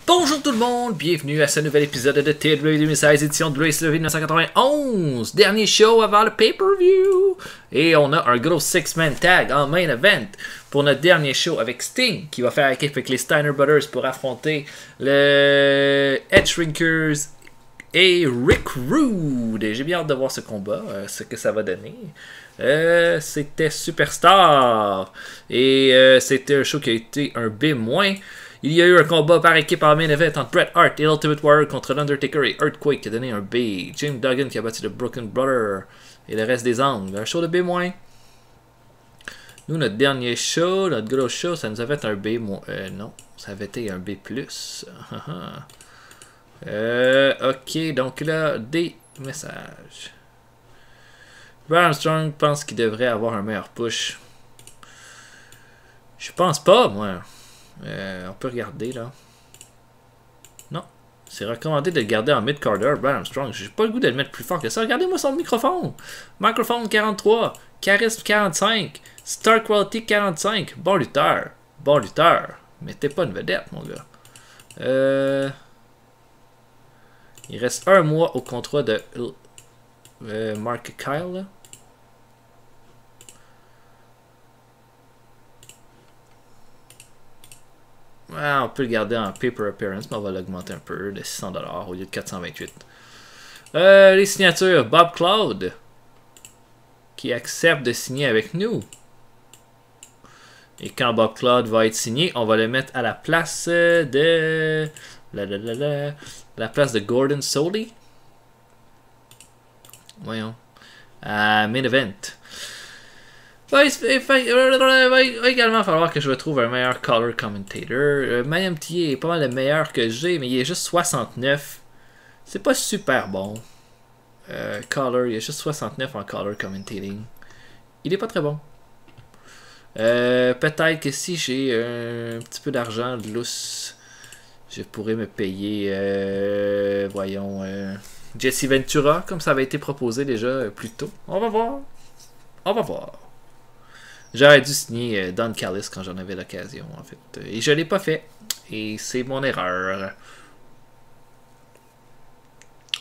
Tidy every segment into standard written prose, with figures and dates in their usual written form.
Bonjour tout le monde, bienvenue à ce nouvel épisode de TW 2016, édition de WCW 1991. Dernier show avant le pay-per-view. Et on a un gros 6-man tag en main event pour notre dernier show avec Sting, qui va faire équipe avec les Steiner Brothers pour affronter le Head Shrinkers et Rick Rude. J'ai bien hâte de voir ce combat, ce que ça va donner. C'était Superstar. Et c'était un show qui a été un B-. Il y a eu un combat par équipe en main event entre Bret Hart et Ultimate Warrior contre l'Undertaker et Earthquake qui a donné un B. Jim Duggan qui a battu le Broken Brother et le reste des angles. Un show de B-. Nous, notre dernier show, notre gros show, ça nous avait fait un B-. Non, ça avait été un B+. Ok, donc là, des messages. Braun Armstrong pense qu'il devrait avoir un meilleur push. Je pense pas, moi. On peut regarder là. Non. C'est recommandé de le garder en mid-carder, Braun Armstrong. J'ai pas le goût de le mettre plus fort que ça. Regardez-moi son microphone. Microphone 43. Charisme 45. Star Quality 45. Bon lutteur. Bon lutteur. Mais t'es pas une vedette, mon gars. Il reste un mois au contrat de Mark Kyle. Là. Ouais, on peut le garder en paper appearance, mais on va l'augmenter un peu de 600$ au lieu de 428. Les signatures, Bob Cloud, qui accepte de signer avec nous. Et quand Bob Cloud va être signé, on va le mettre à la place de... la place de Gordon Solie. Voyons. À Main Event. Il va également falloir que je retrouve un meilleur color commentator. MyMTA est pas mal le meilleur que j'ai, mais il est juste 69. C'est pas super bon. Color, il est juste 69 en color commentating. Il est pas très bon. Peut-être que si j'ai un petit peu d'argent de lousse, je pourrais me payer, voyons, Jesse Ventura, comme ça avait été proposé déjà plus tôt. On va voir. On va voir. J'aurais dû signer Don Callis quand j'en avais l'occasion, en fait. Et je ne l'ai pas fait. Et c'est mon erreur.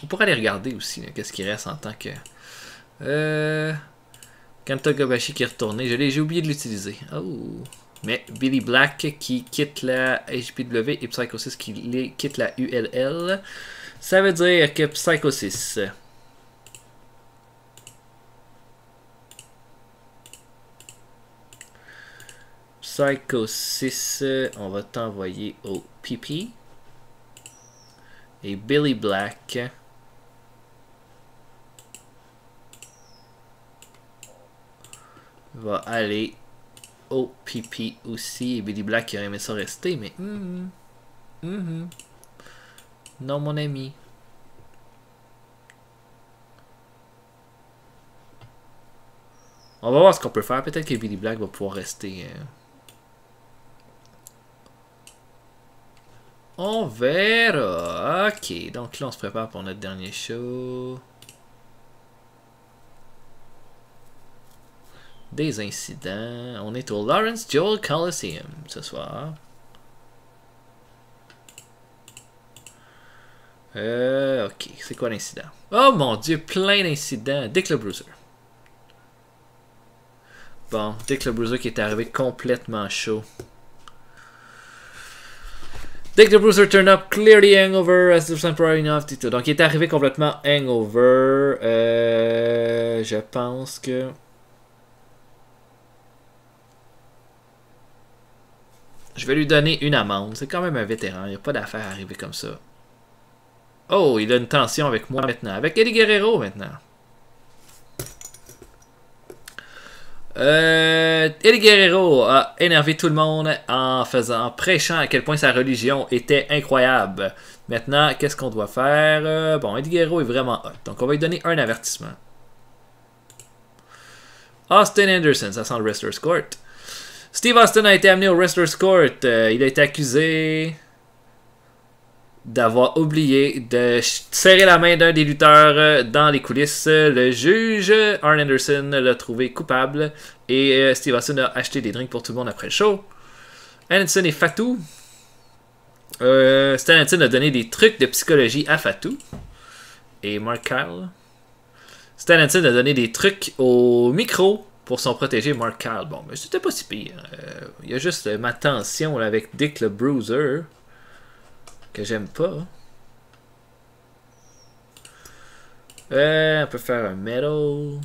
On pourrait aller regarder aussi qu'est-ce qui reste en tant que... Kenta Kobashi qui est retourné. J'ai oublié de l'utiliser. Oh. Mais Billy Black qui quitte la HPW et Psycho 6 qui quitte la ULL. Ça veut dire que Psycho 6... Psycho 6, on va t'envoyer au PP. Et Billy Black va aller au PP aussi. Et Billy Black qui aurait aimé ça rester, mais... Non, mon ami. On va voir ce qu'on peut faire. Peut-être que Billy Black va pouvoir rester... On verra. Ok, donc là on se prépare pour notre dernier show. Des incidents. On est au Lawrence Joel Coliseum ce soir. Ok, c'est quoi l'incident? Oh mon dieu, plein d'incidents. Dick le Bruiser. Bon, Dick le Bruiser qui est arrivé complètement chaud. Dick the Bruiser turn up clearly hangover as the temporary enough. Donc il est arrivé complètement hangover. Je pense que... Je vais lui donner une amende. C'est quand même un vétéran. Il n'y a pas d'affaire à arriver comme ça. Oh, il a une tension avec moi maintenant. Avec Eddie Guerrero maintenant. Eddie Guerrero a énervé tout le monde en prêchant à quel point sa religion était incroyable. Maintenant, qu'est-ce qu'on doit faire? Bon, Eddie Guerrero est vraiment hot. Donc, on va lui donner un avertissement. Austin Anderson, ça sent le Wrestler's Court. Steve Austin a été amené au Wrestler's Court. Il a été accusé d'avoir oublié de serrer la main d'un des lutteurs dans les coulisses. Le juge, Arn Anderson, l'a trouvé coupable et Steve Austin a acheté des drinks pour tout le monde après le show. Anderson et Fatou Stan Hansen a donné des trucs de psychologie à Fatou. Et Mark Kyle. Stan Hansen a donné des trucs au micro pour son protégé Mark Kyle. Bon, mais c'était pas si pire. Il y a juste ma tension là, avec Dick le Bruiser. Que j'aime pas. On peut faire un metal.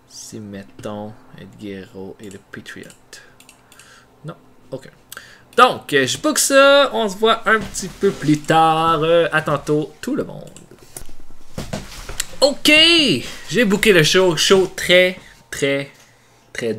Si mettons Edguero et le Patriot. Non, ok. Donc, je book ça. On se voit un petit peu plus tard. À tantôt, tout le monde. Ok, j'ai booké le show. Show très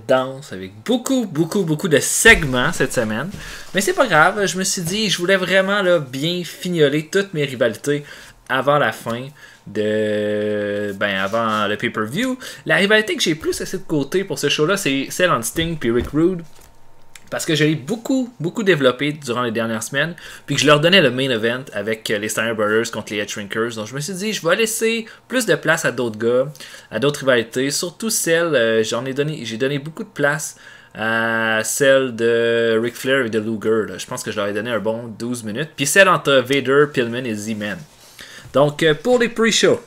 dense avec beaucoup de segments cette semaine. Mais c'est pas grave. Je me suis dit, je voulais vraiment là, bien fignoler toutes mes rivalités avant la fin de avant le pay-per-view. La rivalité que j'ai plus laissée de côté pour ce show-là, c'est celle entre Sting et Rick Rude. Parce que je l'ai beaucoup développé durant les dernières semaines. Puis que je leur donnais le main event avec les Steiner Brothers contre les Head Shrinkers. Donc je me suis dit, je vais laisser plus de place à d'autres gars, à d'autres rivalités. Surtout celle, j'ai donné beaucoup de place à celle de Ric Flair et de Luger. Là. Je pense que je leur ai donné un bon 12 minutes. Puis celle entre Vader, Pillman et Z-Man. Donc pour les pre-shows,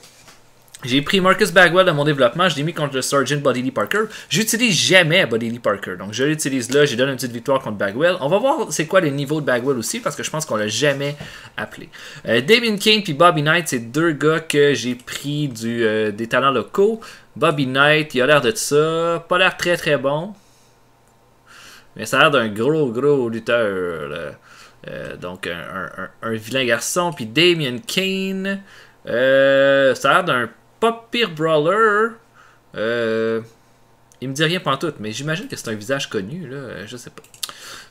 j'ai pris Marcus Bagwell dans mon développement, je l'ai mis contre le Sergeant Buddy Lee Parker. J'utilise jamais Buddy Lee Parker, donc je l'utilise là, j'ai donné une petite victoire contre Bagwell. On va voir c'est quoi les niveaux de Bagwell aussi, parce que je pense qu'on l'a jamais appelé. Damien Kane puis Bobby Knight, c'est deux gars que j'ai pris des talents locaux. Bobby Knight, il a l'air de ça, pas l'air très bon, mais ça a l'air d'un gros lutteur, donc un vilain garçon. Puis Damien Kane, ça a l'air d'un pas pire brawler. Il me dit rien pantoute, mais j'imagine que c'est un visage connu, là, je sais pas.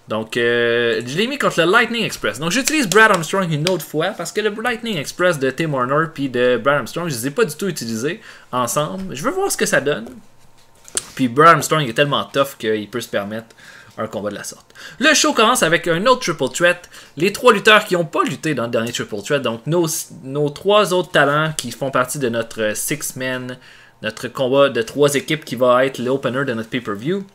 Donc, je l'ai mis contre le Lightning Express. Donc, j'utilise Brad Armstrong une autre fois, parce que le Lightning Express de Tim Warner puis de Brad Armstrong, je les ai pas du tout utilisés ensemble. Je veux voir ce que ça donne. Puis Brad Armstrong est tellement tough qu'il peut se permettre un combat de la sorte. Le show commence avec un autre Triple Threat. Les trois lutteurs qui n'ont pas lutté dans le dernier Triple Threat, donc nos trois autres talents qui font partie de notre six-man, notre combat de trois équipes qui va être l'opener de notre pay-per-view.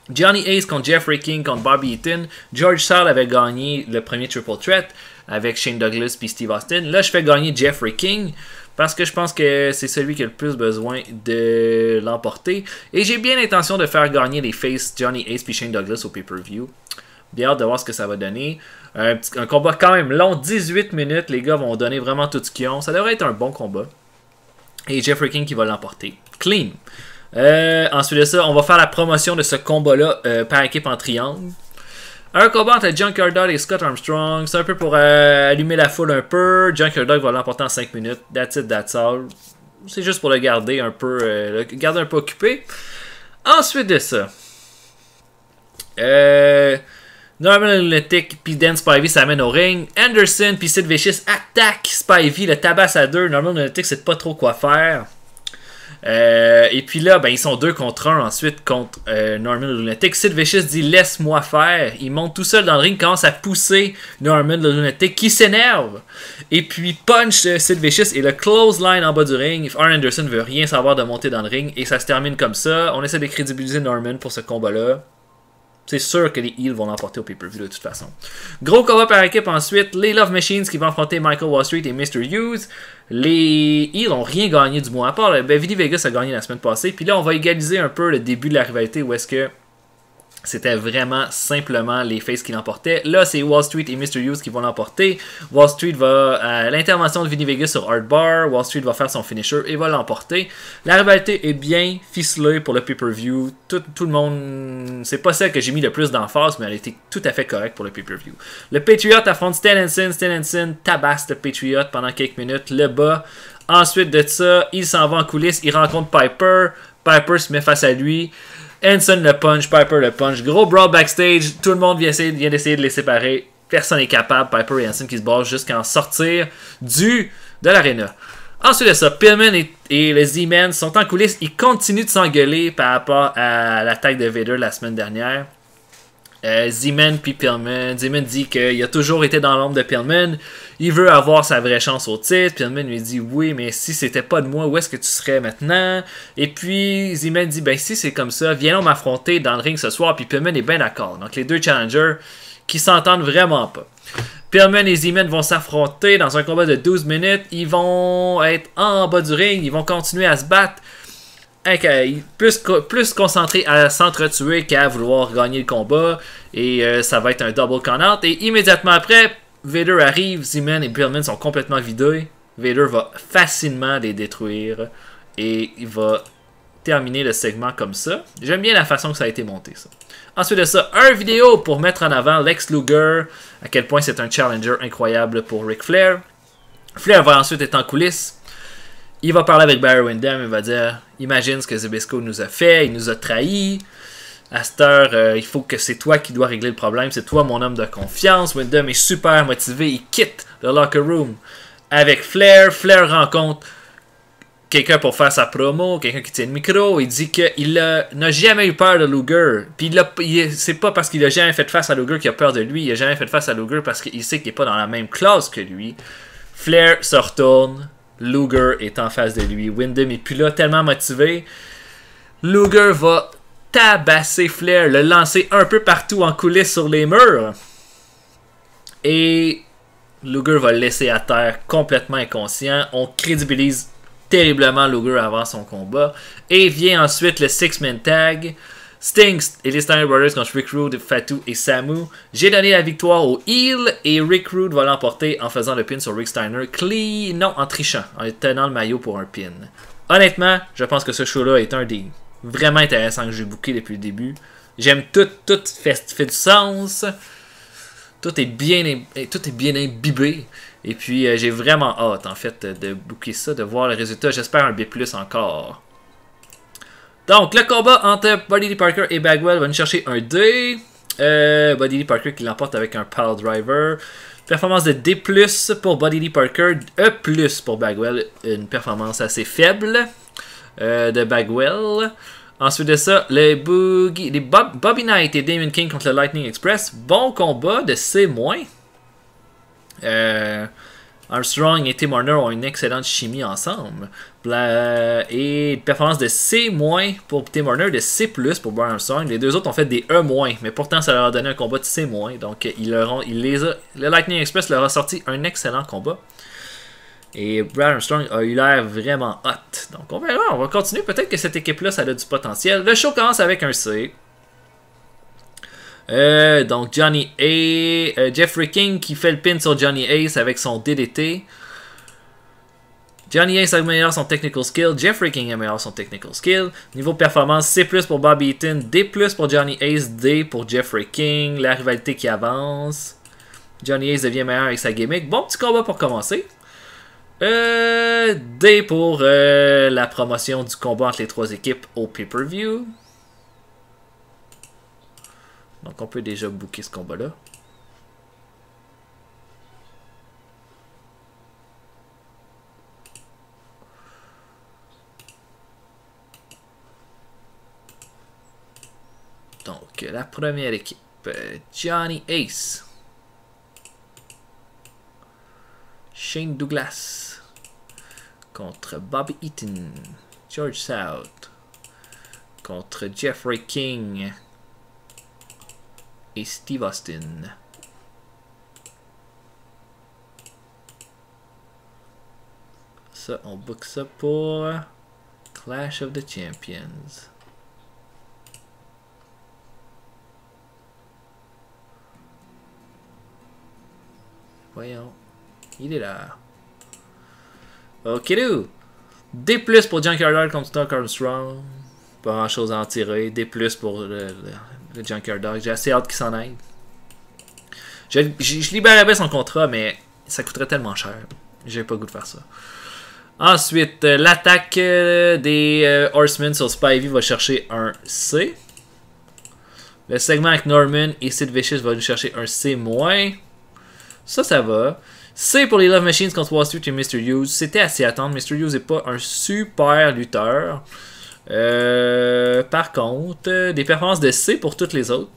Johnny Ace contre Jeffrey King contre Bobby Eaton. George Sahl avait gagné le premier Triple Threat avec Shane Douglas puis Steve Austin. Là, je fais gagner Jeffrey King parce que je pense que c'est celui qui a le plus besoin de l'emporter. Et j'ai bien l'intention de faire gagner les faces Johnny Ace puis Shane Douglas au pay-per-view. Bien hâte de voir ce que ça va donner. Un combat quand même long, 18 minutes. Les gars vont donner vraiment tout ce qu'ils ont. Ça devrait être un bon combat. Et Jeffrey King qui va l'emporter. Clean. Ensuite de ça, on va faire la promotion de ce combat-là par équipe en triangle. Un combat entre Junkyard Dog et Scott Armstrong. C'est un peu pour allumer la foule un peu. Junkyard Dog va l'emporter en 5 minutes. That's it, that's all. C'est juste pour le garder un peu, occupé. Ensuite de ça, Norman Lunatic puis Dan Spivey s'amène au ring. Anderson puis Sid Vicious attaquent Spivey, le tabasse à deux. Norman Lunatic sait pas trop quoi faire. Et puis là, ils sont 2 contre 1 ensuite contre Norman Lunatic. Sid Vicious dit laisse-moi faire. Il monte tout seul dans le ring, commence à pousser Norman Lunatic qui s'énerve. Et puis punch Sid Vicious et le clothesline en bas du ring. Arn Anderson veut rien savoir de monter dans le ring et ça se termine comme ça. On essaie de crédibiliser Norman pour ce combat-là. C'est sûr que les Heels vont l'emporter au pay-per-view de toute façon. Gros combat par équipe ensuite. Les Love Machines qui vont affronter Michael Wall Street et Mr. Hughes. Les Heels n'ont rien gagné du moins. À part, Vinny Vegas a gagné la semaine passée. Puis là, on va égaliser un peu le début de la rivalité où est-ce que c'était vraiment simplement les faces qui l'emportaient. Là, c'est Wall Street et Mr. Hughes qui vont l'emporter. Wall Street va à l'intervention de Vinny Vegas sur Hard Bar. Wall Street va faire son finisher et va l'emporter. La rivalité est bien ficelée pour le pay-per-view. Tout le monde... C'est pas celle que j'ai mis le plus d'emphase, mais elle était tout à fait correcte pour le pay-per-view. Le Patriot affronte Stan Hansen. Stan Hansen tabasse le Patriot pendant quelques minutes. Le bas. Ensuite de ça, il s'en va en coulisses. Il rencontre Piper. Piper se met face à lui. Hansen le punch, Piper le punch. Gros brawl backstage. Tout le monde vient d'essayer de les séparer. Personne n'est capable. Piper et Hansen qui se battent jusqu'à en sortir de l'aréna. Ensuite de ça, Pillman et le Z-Man sont en coulisses. Ils continuent de s'engueuler par rapport à l'attaque de Vader la semaine dernière. Z-Man puis Pillman. Z-Man dit qu'il a toujours été dans l'ombre de Pillman. Il veut avoir sa vraie chance au titre. Pillman lui dit oui, mais si c'était pas de moi, où est-ce que tu serais maintenant? Et puis Z-Man dit ben si c'est comme ça, viens m'affronter dans le ring ce soir. Puis Pillman est bien d'accord. Donc les deux challengers qui s'entendent vraiment pas. Pillman et Z-Man vont s'affronter dans un combat de 12 minutes. Ils vont être en bas du ring. Ils vont continuer à se battre. Plus concentré à s'entretuer qu'à vouloir gagner le combat. Et ça va être un double count-out. Et immédiatement après, Vader arrive. Z-Man et Pillman sont complètement vidés. Vader va facilement les détruire. Et il va terminer le segment comme ça. J'aime bien la façon que ça a été monté, ça. Ensuite de ça, un vidéo pour mettre en avant Lex Luger. À quel point c'est un challenger incroyable pour Ric Flair. Flair va ensuite être en coulisses. Il va parler avec Barry Windham, il va dire « Imagine ce que Zbyszko nous a fait, il nous a trahis. À cette heure, il faut que c'est toi qui dois régler le problème, c'est toi mon homme de confiance. » Windham est super motivé, il quitte le locker room avec Flair. Flair rencontre quelqu'un pour faire sa promo, quelqu'un qui tient le micro. Il dit qu'il n'a jamais eu peur de Luger. Puis c'est pas parce qu'il a jamais fait face à Luger qu'il a peur de lui, il a jamais fait face à Luger parce qu'il sait qu'il n'est pas dans la même classe que lui. Flair se retourne. Luger est en face de lui. Windham est plus là, tellement motivé. Luger va tabasser Flair, le lancer un peu partout en coulisses sur les murs. Et Luger va le laisser à terre complètement inconscient. On crédibilise terriblement Luger avant son combat. Et vient ensuite le Six-Man Tag. Sting et les Steiner Brothers contre Rick Rude, Fatu et Samu. J'ai donné la victoire au heel et Rick Rude va l'emporter en faisant le pin sur Rick Steiner. Non, en trichant, en tenant le maillot pour un pin. Honnêtement, je pense que ce show-là est un des vraiment intéressants que j'ai booké depuis le début. J'aime tout fait du sens. Tout est bien imbibé. Et puis j'ai vraiment hâte en fait de booker ça, de voir le résultat. J'espère un B+ encore. Donc, le combat entre Buddy Lee Parker et Bagwell va nous chercher un D. Buddy Lee Parker qui l'emporte avec un Pile Driver. Performance de D+, pour Buddy Lee Parker. E+, pour Bagwell. Une performance assez faible de Bagwell. Ensuite de ça, Bobby Knight et Damon King contre le Lightning Express. Bon combat de C-. Armstrong et Tim Horner ont une excellente chimie ensemble. Et performance de C- pour Tim Horner, de C+ pour Brian Armstrong. Les deux autres ont fait des E-, mais pourtant ça leur a donné un combat de C-. Donc le Lightning Express leur a sorti un excellent combat. Et Brian Armstrong a eu l'air vraiment hot. Donc on verra, on va continuer. Peut-être que cette équipe-là, ça a du potentiel. Le show commence avec un C. Donc Johnny A. Jeffrey King qui fait le pin sur Johnny Ace avec son DDT. Johnny Ace améliore son technical skill. Jeffrey King améliore son technical skill. Niveau performance, C+ pour Bobby Eaton. D+ pour Johnny Ace. D pour Jeffrey King. La rivalité qui avance. Johnny Ace devient meilleur avec sa gimmick. Bon petit combat pour commencer. D pour la promotion du combat entre les trois équipes au pay-per-view. Donc on peut déjà booker ce combat-là. Donc la première équipe, Johnny Ace. Shane Douglas. Contre Bobby Eaton. George South. Contre Jeffrey King. Et Steve Austin. Ça, on book ça pour Clash of the Champions. Voyons. Il est là. Ok, D+ pour Junkyard contre Doc Armstrong. Pas grand chose à en tirer. D+ pour le Junkyard Dog. J'ai assez hâte qu'il s'en aille. Je libérerais son contrat, mais ça coûterait tellement cher. J'ai pas le goût de faire ça. Ensuite, l'attaque des Horsemen sur Spivey va chercher un C. Le segment avec Norman et Sid Vicious va nous chercher un C-. Ça va. C pour les Love Machines contre Wall Street et Mr. Hughes. C'était assez à attendre. Mr. Hughes n'est pas un super lutteur. Par contre, des performances de C pour toutes les autres.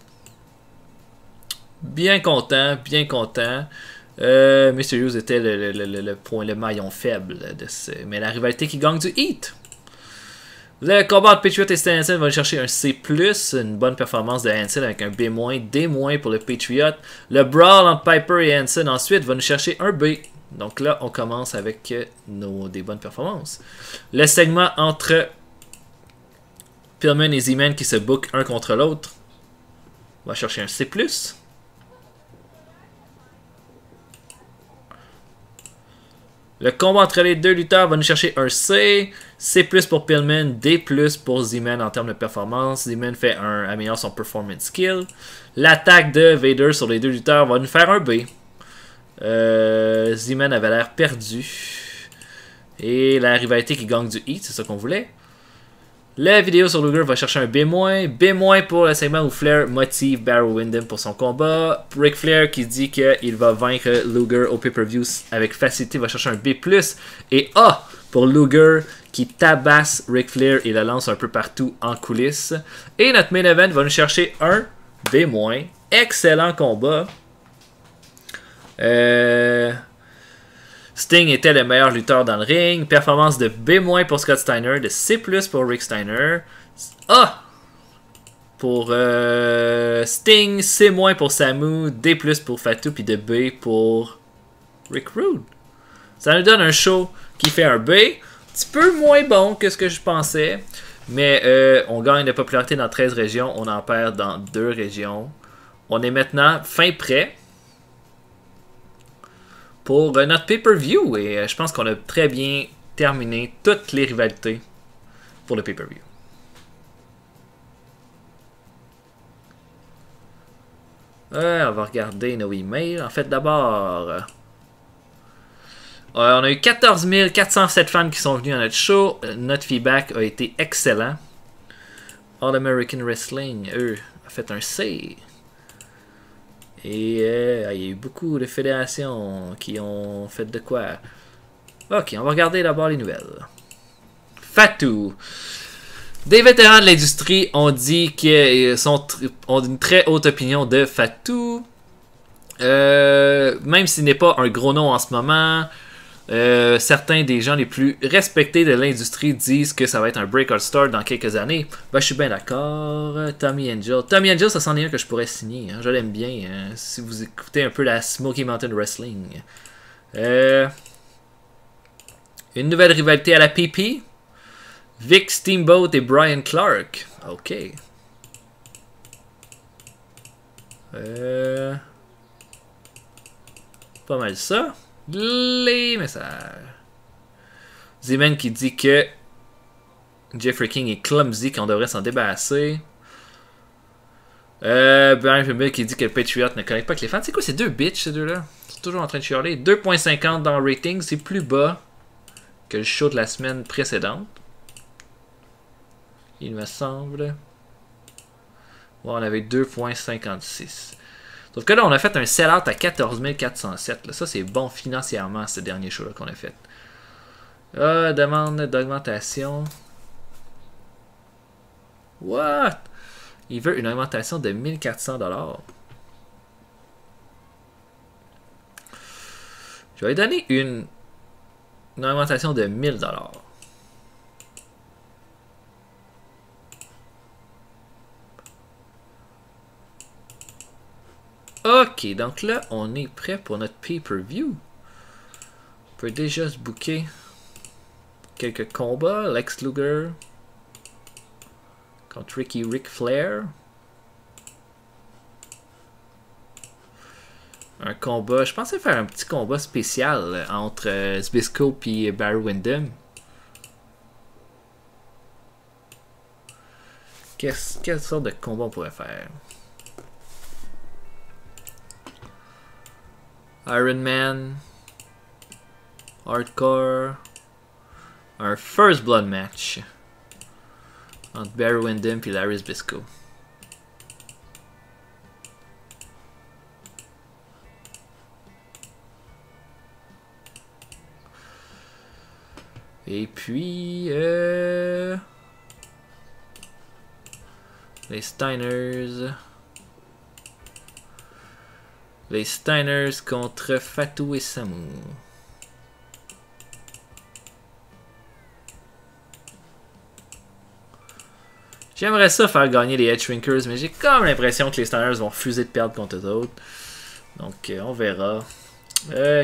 bien content, bien content. Mysterious était le point, le maillon faible de ce. Mais la rivalité qui gagne du Heat. Le combat entre Patriot et Stan Hansen va chercher un C+, une bonne performance de Hansen avec un B-, D- pour le Patriot. Le brawl entre Piper et Hansen ensuite va nous chercher un B. Donc là, on commence avec des bonnes performances. Le segment entre Pillman et Z-Man qui se bookent un contre l'autre va chercher un C+. Le combat entre les deux lutteurs va nous chercher un C. C+ pour Pillman, D+ pour Z-Man en termes de performance. Z-Man améliore son performance skill. L'attaque de Vader sur les deux lutteurs va nous faire un B. Z-Man avait l'air perdu. Et la rivalité qui gagne du Heat, c'est ça qu'on voulait. La vidéo sur Luger va chercher un B-. B- pour le segment où Flair motive Barry Windham pour son combat. Ric Flair qui dit qu'il va vaincre Luger au pay-per-view avec facilité va chercher un B+. Et A pour Luger qui tabasse Ric Flair et le lance un peu partout en coulisses. Et notre main event va nous chercher un B-. Excellent combat. Sting était le meilleur lutteur dans le ring. Performance de B- pour Scott Steiner, de C+ pour Rick Steiner. A pour Sting, C- pour Samu, D+ pour Fatu, puis de B pour Rick Rude. Ça nous donne un show qui fait un B. Un petit peu moins bon que ce que je pensais. Mais on gagne de popularité dans 13 régions. On en perd dans 2 régions. On est maintenant fin prêt pour notre pay-per-view. Et je pense qu'on a très bien terminé toutes les rivalités pour le pay-per-view. On va regarder nos emails. En fait, d'abord, on a eu 14 407 fans qui sont venus à notre show. Notre feedback a été excellent. All American Wrestling, eux, a fait un C. Et il y a eu beaucoup de fédérations qui ont fait de quoi. Ok, on va regarder d'abord les nouvelles. Fatu. Des vétérans de l'industrie ont dit qu'ils ont une très haute opinion de Fatu. Même s'il n'est pas un gros nom en ce moment, certains des gens les plus respectés de l'industrie disent que ça va être un breakout star dans quelques années. Ben, je suis bien d'accord. Tommy Angel. Tommy Angel, ça c'en est un que je pourrais signer. Hein. Je l'aime bien. Hein, si vous écoutez un peu la Smoky Mountain Wrestling. Une nouvelle rivalité à la PP. Vic Steamboat et Brian Clark. Ok. Pas mal ça. Les messages. Z-Man qui dit que Jeffrey King est clumsy, qu'on devrait s'en débarrasser. Brian Pimble qui dit que le Patriot ne connecte pas avec les fans. C'est quoi ces deux bitches, ces deux-là? Ils sont toujours en train de chialer. 2.50 dans le rating, c'est plus bas que le show de la semaine précédente. Il me semble. Ouais, on avait 2.56. Sauf que là, on a fait un sell-out à 14 407. Là. Ça, c'est bon financièrement, ce dernier show-là qu'on a fait. Demande d'augmentation. What? Il veut une augmentation de 1400 $. Je vais lui donner une augmentation de 1000 $. Ok, donc là, on est prêt pour notre pay-per-view. On peut déjà se booker quelques combats. Lex Luger contre Ric Flair. Un combat, je pensais faire un petit combat spécial entre Zbyszko et Barry Windham. Quelle sorte de combat on pourrait faire? Iron Man, Hardcore, un First Blood match entre Barry Windham et Larry Zbyszko. Et puis les Steiners. Les Steiners contre Fatou et Samu. J'aimerais ça faire gagner les Edge Shrinkers, mais j'ai comme l'impression que les Steiners vont refuser de perdre contre eux autres. Donc, on verra.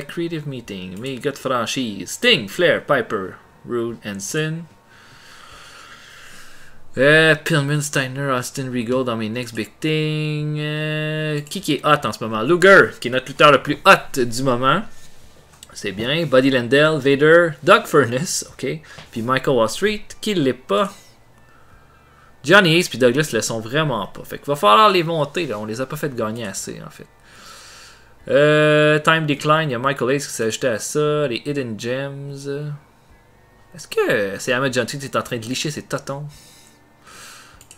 Creative Meeting, mes gars de franchise. Sting, Flair, Piper, Rude, Sin. Pillman, Steiner, Austin Regal dans mes Next Big Thing. Qui est hot en ce moment? Luger, qui est notre lutteur le plus hot du moment. C'est bien. Buddy Landell, Vader, Doug Furnace, ok. Puis Michael Wall Street, qui l'est pas. Johnny Ace puis Douglas le sont vraiment pas. Fait qu'il va falloir les monter, là. On les a pas fait gagner assez, en fait. Time Decline, il y a Michael Ace qui s'est ajouté à ça. Les Hidden Gems. Est-ce que c'est Ahmed Johnson qui est en train de licher ses totons?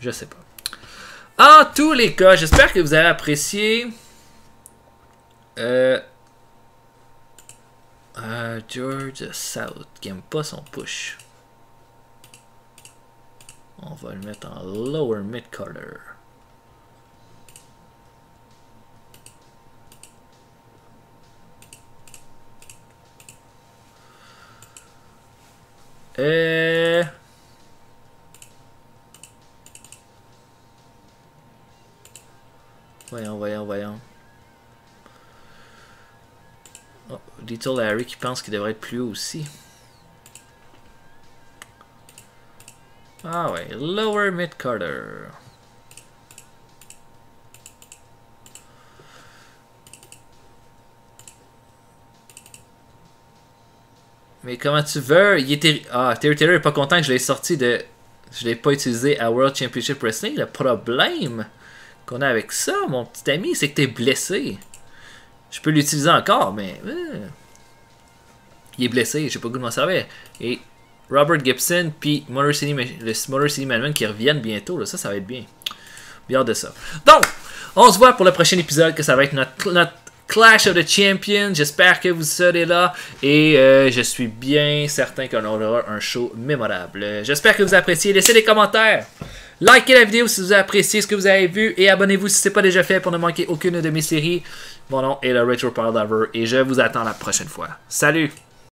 Je sais pas. En tous les cas, j'espère que vous avez apprécié. George South qui aime pas son push. On va le mettre en lower mid-color. Voyons. Oh, Little Harry qui pense qu'il devrait être plus haut aussi. Ah ouais, lower mid-color. Mais comment tu veux? Terry Taylor est pas content que je l'ai sorti de... Je l'ai pas utilisé à World Championship Wrestling. Le problème qu'on a avec ça, mon petit ami, c'est que t'es blessé. Je peux l'utiliser encore, mais... il est blessé, j'ai pas le goût de m'en servir. Et Robert Gibson puis le Motor City Madman qui reviennent bientôt, là, ça va être bien. Bien hâte de ça. Donc, on se voit pour le prochain épisode, que ça va être notre Clash of the Champions. J'espère que vous serez là et je suis bien certain qu'on aura un show mémorable. J'espère que vous appréciez. Laissez des commentaires. Likez la vidéo si vous avez apprécié ce que vous avez vu et abonnez-vous si ce n'est pas déjà fait pour ne manquer aucune de mes séries. Mon nom est le Retro Power Lover et je vous attends la prochaine fois. Salut!